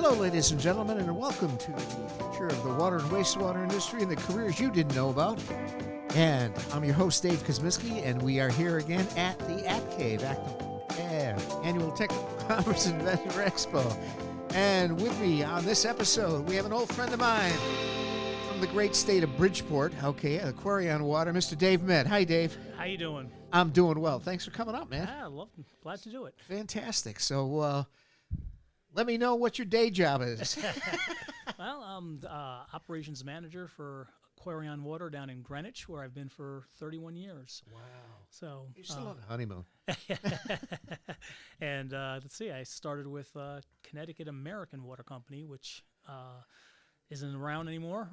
Hello, ladies and gentlemen, and welcome to the future of the water and wastewater industry and the careers you didn't know about. And I'm your host, Dave Kosmiski, and we are here again at the App Cave, Annual Technical Conference and Vendor Expo. And with me on this episode, we have an old friend of mine from the great state of Bridgeport, Aquarion Water, Mr. Dave Med. Hi, Dave. How you doing? I'm doing well. Thanks for coming up, man. Glad to do it. Fantastic. So, let me know what your day job is. Well, I'm operations manager for Aquarion Water down in Greenwich, where I've been for 31 years. Wow. So You're still on a honeymoon. And let's see, I started with Connecticut American Water Company, which isn't around anymore.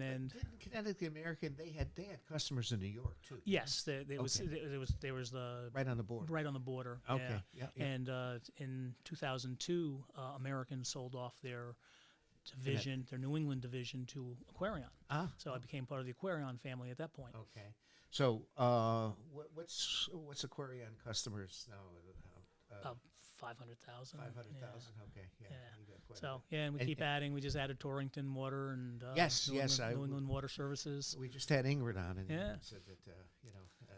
And Connecticut American, they had customers in New York too. yes, there was the Right on the border. right on the border. Okay. Yeah. And in 2002, American sold off their division, their New England division, to Aquarion. So I became part of the Aquarion family at that point. Okay. So, what's Aquarion customers now? 500,000. 500,000. Okay. Yeah. You got quite a So bit. and we keep adding. We just added Torrington Water and Yes, New England Water Services. We just had Ingrid on, and Yeah. said that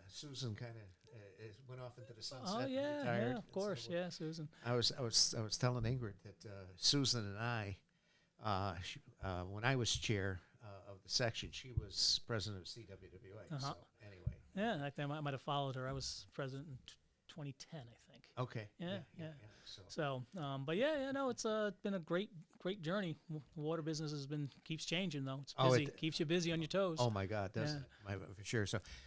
Susan kind of went off into the sunset. Oh and yeah, retired. yeah, of course, yeah, Susan. I was telling Ingrid that Susan and I, when I was chair of the section, she was president of CWWA. So anyway. Yeah, I might have followed her. I was president in 2010, I think. Okay. Yeah. So But no, it's been a great journey. The water business keeps changing though. It's Oh, busy, keeps you busy on your toes. Oh my God, that's for sure.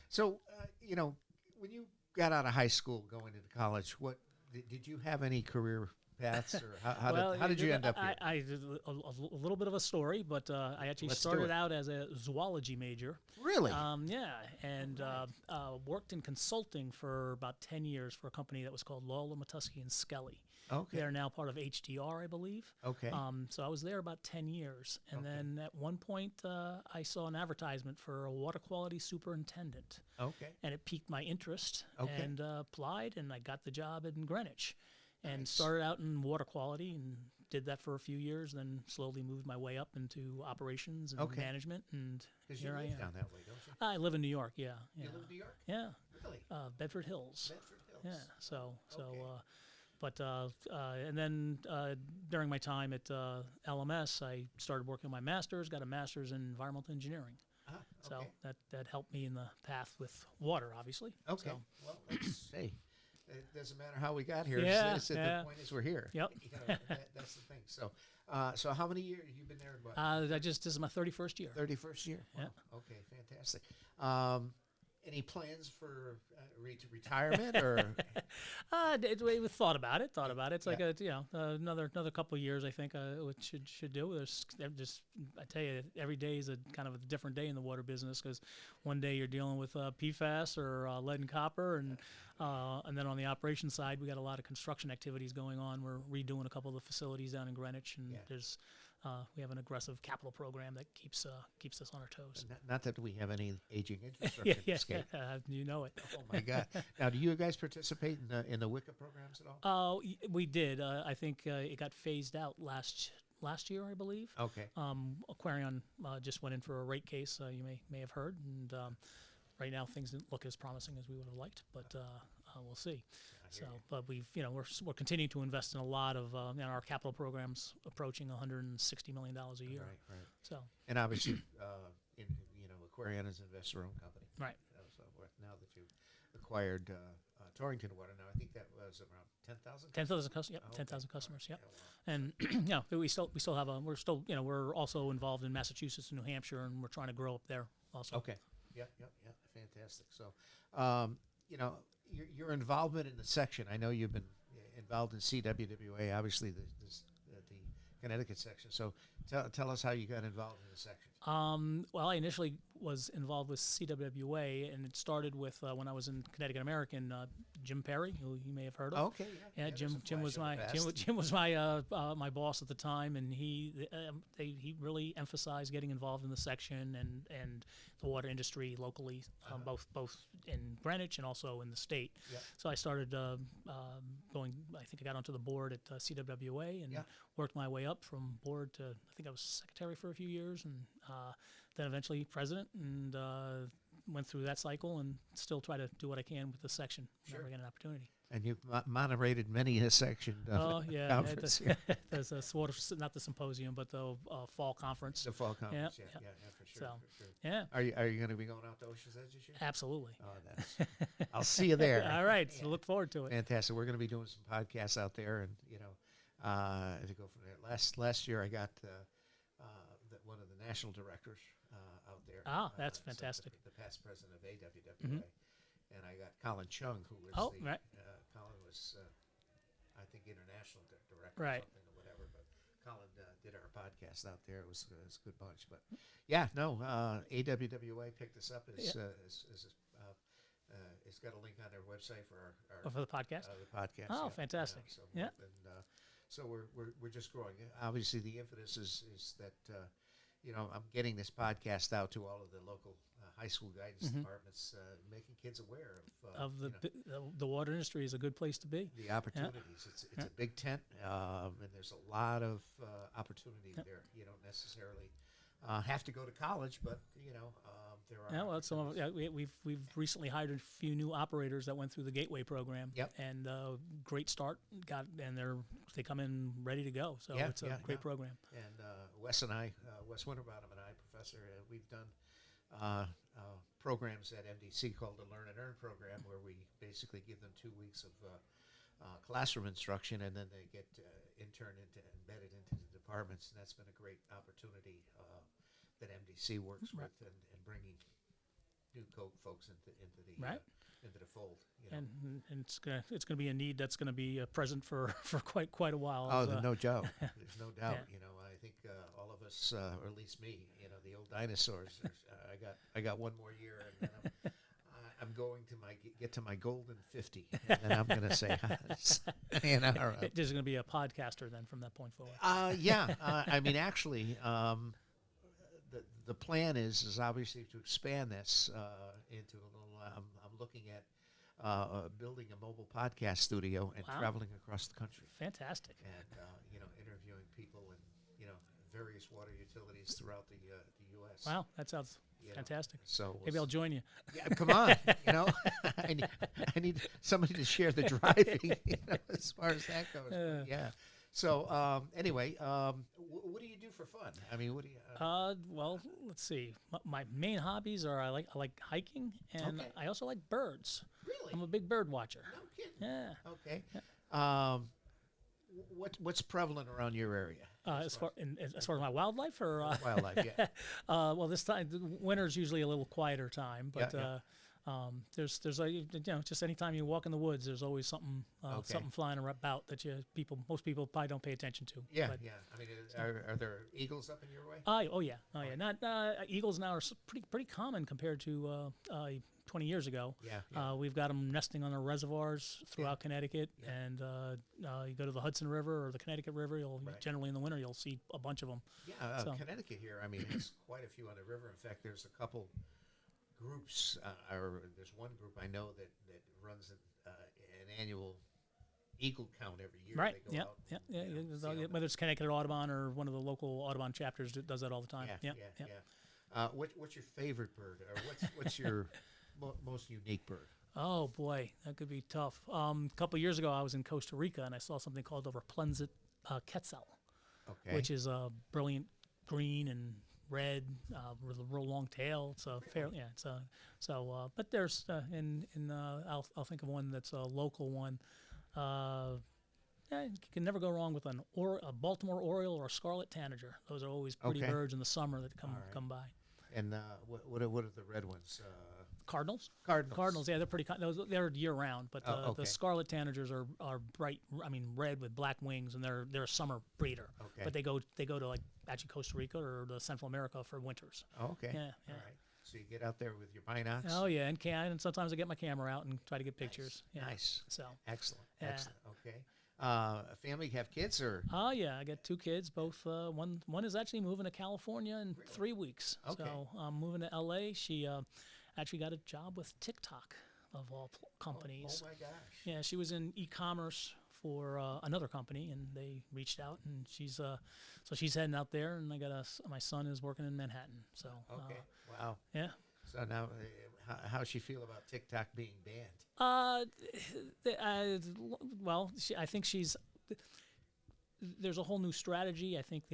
So when you got out of high school going into college, what did you have any career paths, or how did you end up here? I did a little bit of a story, but I actually started out as a zoology major. Really? And worked in consulting for about 10 years for a company that was called Lawler, Matusky and Skelly. Okay. They're now part of HDR, I believe. Okay. So I was there about 10 years. And then at one point, I saw an advertisement for a water quality superintendent. Okay. And it piqued my interest and applied, and I got the job in Greenwich. And started out in water quality and did that for a few years, then slowly moved my way up into operations and management, and here I am. Down that way, don't you? I live in New York, yeah. You live in New York? Yeah. Really? Bedford Hills. Bedford Hills. Yeah, and then during my time at LMS, I started working on my master's, got a master's in environmental engineering. So that helped me in the path with water, obviously. Okay. So. Well, let's see. It doesn't matter how we got here. Yeah, The point is we're here. Yep. That's the thing. So how many years have you been there? What? This is my 31st year. 31st year? Wow. Yeah. Okay, fantastic. Any plans for retirement or? We thought about it. It's like another couple of years. I think should do. There's just, I tell you, every day is a kind of a different day in the water business, because one day you're dealing with PFAS or lead and copper, and then on the operations side, we got a lot of construction activities going on. We're redoing a couple of the facilities down in Greenwich, and there's. We have an aggressive capital program that keeps us on our toes. Not that we have any aging infrastructure. You know it. Oh my God! Now, do you guys participate in the WICA programs at all? We did. I think it got phased out last year, I believe. Okay. Aquarion just went in for a rate case. You may have heard, and right now things didn't look as promising as we would have liked, but we'll see. So, but we're continuing to invest in a lot of our capital programs, approaching $160 million a year. Right. So, and obviously, Aquarion is an investor-owned company. Right. So now that you've acquired Torrington Water, now I think that was around 10,000. 10,000 customers. Yep. 10,000 customers. Yep. And we still have we're also involved in Massachusetts and New Hampshire, and we're trying to grow up there also. Okay. Yeah. Fantastic. So, your involvement in the section. I know you've been involved in CWWA, obviously the Connecticut section. So tell us how you got involved in the section. Well, I initially was involved with CWWA, and it started with when I was in Connecticut American, Jim Perry, who you may have heard of. Okay, Yeah, there's Jim. a Jim was flash my of the past. Jim was my boss at the time, and he really emphasized getting involved in the section and the water industry locally, both in Greenwich and also in the state. Yeah. So I started going. I think I got onto the board at CWWA and worked my way up from board to, I think I was secretary for a few years, and then eventually president, and went through that cycle and still try to do what I can with the section whenever I get an opportunity. And you've moderated many a section conference. There's a sort of, not the symposium, but the fall conference. The fall conference, yeah, for sure. So, for sure. yeah. Are you going to be going out to Ocean's Edge this year? Absolutely. Oh, I'll see you there. All right, so look forward to it. Fantastic. We're going to be doing some podcasts out there, and to go from there. Last year, I got one of the national directors out there. Ah, that's fantastic. The past president of AWWA, and I got Colin Chung, who was right. Colin was, I think, international director Right. or something or whatever. But Colin did our podcast out there. It was a good bunch. But yeah, no, AWWA picked us up as it's got a link on their website for our For the podcast. the podcast. Oh, fantastic. And so we're just growing. Obviously, the impetus is that I'm getting this podcast out to all of the local high school guidance departments, making kids aware of the water industry is a good place to be. the opportunities. It's a big tent, and there's a lot of opportunity there. You don't necessarily have to go to college, but there are. Yeah, well, some of we've recently hired a few new operators that went through the Gateway program. Yep. And great start. They come in ready to go. So it's a great program. And Wes Winterbottom and I, Professor, we've done programs at MDC called the Learn and Earn program, where we basically give them 2 weeks of classroom instruction, and then they get embedded into the departments, and that's been a great opportunity that MDC works with and bringing new folks into the fold. And it's gonna be a need that's gonna be present for quite a while. Oh, no doubt. There's no doubt. I think all of us, or at least me, the old dinosaurs. I got one more year, and then I'm going to get to my golden 50, and then I'm going to say, There's going to be a podcaster then from that point forward. I mean, actually, the plan is obviously to expand this into a little. I'm looking at building a mobile podcast studio and traveling across the country. Fantastic. And interviewing people and various water utilities throughout the U.S. Wow, that sounds fantastic. So maybe I'll join you. Yeah, come on. I need somebody to share the driving. As far as that goes. Yeah. So anyway, what do you do for fun? I mean, what do you? Well, let's see. My main hobbies are I like hiking, and I also like birds. Really? I'm a big bird watcher. No kidding. Yeah. Okay. What's prevalent around your area? As far as my wildlife, or wildlife, yeah. Well, this time winter's usually a little quieter time, but there's just any time you walk in the woods, there's always something flying about that most people probably don't pay attention to. Yeah, yeah. I mean, are there eagles up in your way? Oh yeah. Not eagles now are pretty common compared to 20 years ago. Yeah. We've got them nesting on the reservoirs throughout Connecticut, and you go to the Hudson River or the Connecticut River. Generally in the winter you'll see a bunch of them. Yeah, Connecticut here. I mean, there's quite a few on the river. In fact, there's a couple groups, or there's one group I know that runs an annual eagle count every year. Right. They go out Whether it's Connecticut Audubon or one of the local Audubon chapters does that all the time. Yeah. What's your favorite bird, or what's your most unique bird? Oh boy, that could be tough. A couple of years ago, I was in Costa Rica and I saw something called the Rapunzel quetzal, which is a brilliant green and red with a real long tail. It's a but there's I'll think of one that's a local one. You can never go wrong with a Baltimore Oriole or a scarlet tanager. Those are always pretty birds in the summer that come by. And what are the red ones? Cardinals. Cardinals. Yeah, they're pretty. They're year round, but the scarlet tanagers are bright. I mean, red with black wings, and they're a summer breeder. Okay. But they go to like actually Costa Rica or the Central America for winters. Oh, okay. Yeah. All right. So you get out there with your binocs. Oh yeah, and sometimes I get my camera out and try to get pictures. Nice. Yeah. Nice. So Excellent. Yeah. Excellent. Okay. A family have kids or? oh yeah, I got 2 kids. Both one is actually moving to California in 3 weeks. Okay. So I'm moving to LA. She actually got a job with TikTok of all companies. Oh my gosh. Yeah, she was in e-commerce for another company, and they reached out, and she's heading out there, and I got my son is working in Manhattan. So Okay. Wow. yeah. So now, how's she feel about TikTok being banned? Well, I think there's a whole new strategy. I think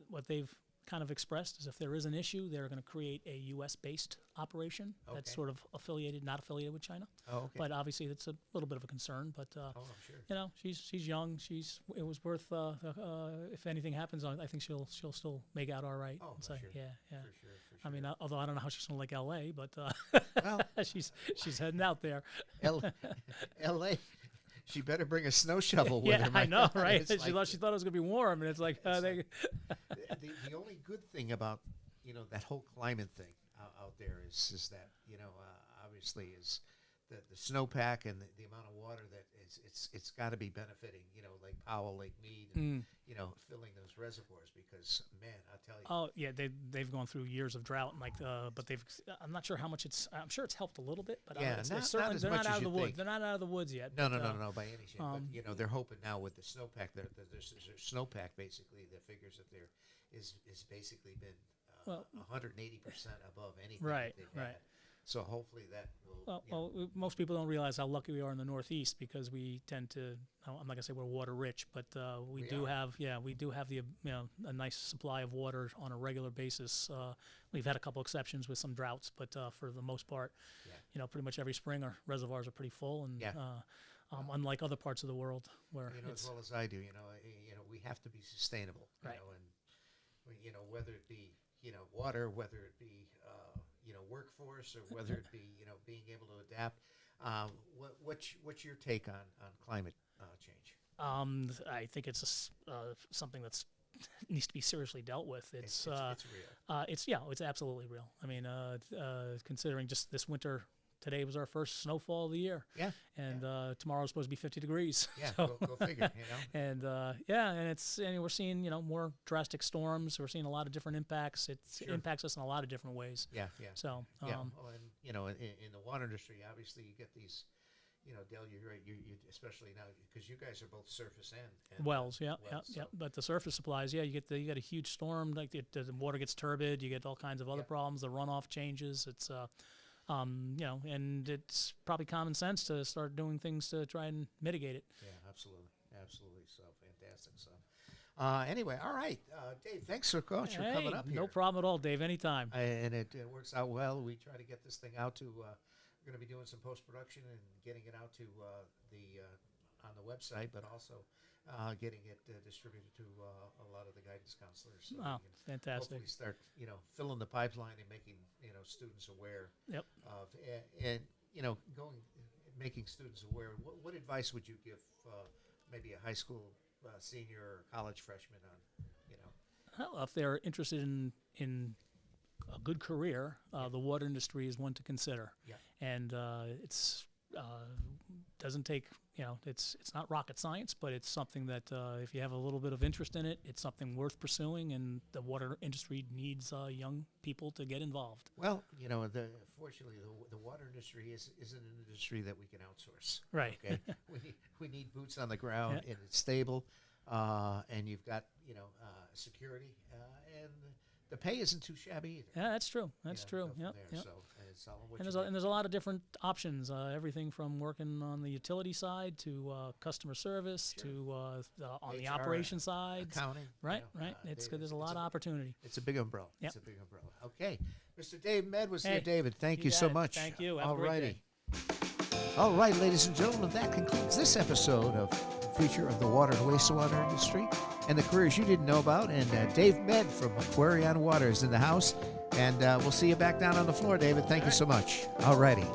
what they've kind of expressed is if there is an issue, they're going to create a U.S.-based operation that's sort of not affiliated with China. Oh, okay. But obviously, that's a little bit of a concern. But I'm sure. you know, she's young. It was worth. If anything happens, I think she'll still make out all right. Oh, so, for sure. Yeah. For sure. I mean, although I don't know how she's gonna like L.A., but well, she's heading out there. L.A. She better bring a snow shovel with Yeah, her. I know, right? She thought it was gonna be warm, and it's like, the only good thing about that whole climate thing out there is that obviously is the snowpack and the amount of water that it's got to be benefiting Lake Powell, Lake Mead, and, filling those reservoirs because man, I'll tell you. Oh yeah, they've gone through years of drought, and but I'm not sure how much I'm sure it's helped a little bit, but yeah, certainly they're not out of the woods. They're not out of the woods yet. No, by any shape. But they're hoping now with the snowpack, there's snowpack basically that figures that there is basically been 180% above anything. Right, that they've right. had. So hopefully that will. Well, most people don't realize how lucky we are in the Northeast because we tend to. I'm not gonna say we're water rich, but we do have the a nice supply of water on a regular basis. We've had a couple exceptions with some droughts, but for the most part, pretty much every spring our reservoirs are pretty full, and unlike other parts of the world where as well as I do, we have to be sustainable, right. And whether it be water, whether it be workforce, or whether it be being able to adapt. What's your take on climate change? I think it's something that's needs to be seriously dealt with. It's real. It's absolutely real. I mean, considering just this winter. Today was our first snowfall of the year. Yeah. And tomorrow's supposed to be 50 degrees. Yeah, so, go figure, And and we're seeing, more drastic storms. We're seeing a lot of different impacts. It impacts us in a lot of different ways. Yeah. So, and in the water industry, obviously you get these, Dale, you're right, you especially now because you guys are both surface and wells. Yeah. But the surface supplies, you get a huge storm, like the water gets turbid. You get all kinds of other problems. The runoff changes. It's and it's probably common sense to start doing things to try and mitigate it. Yeah, absolutely. So fantastic. So anyway, all right, Dave, thanks for coming up here. No problem at all, Dave. Anytime. And it works out well. We try to get this thing out to. We're going to be doing some post-production and getting it out to on the website, but also getting it distributed to a lot of the guidance counselors. So fantastic. Hopefully start, filling the pipeline and making, students aware of, and making students aware. What advice would you give maybe a high school senior or college freshman on, Well, if they're interested in a good career, the water industry is one to consider. Yeah. And it's doesn't take, it's not rocket science, but it's something that if you have a little bit of interest in it, it's something worth pursuing, and the water industry needs young people to get involved. Well, fortunately, the water industry isn't an industry that we can outsource. Right. Okay. we need boots on the ground, and it's stable, and you've got, security, and the pay isn't too shabby either. Yeah, that's true. That's true. Yep. So it's all and there's a lot of different options. Everything from working on the utility side to customer service to on the operation side, accounting. Right. There's a lot of opportunity. It's a big umbrella. Yep. It's a big umbrella. Okay, Mr. Dave Med was here. David, thank you so much. Thank you. Have a great day. All right, ladies and gentlemen, that concludes this episode of Future of the Water and Wastewater Industry and the careers you didn't know about. And Dave Med from Aquarion Water is in the house. And we'll see you back down on the floor, David. Thank you so much. All righty.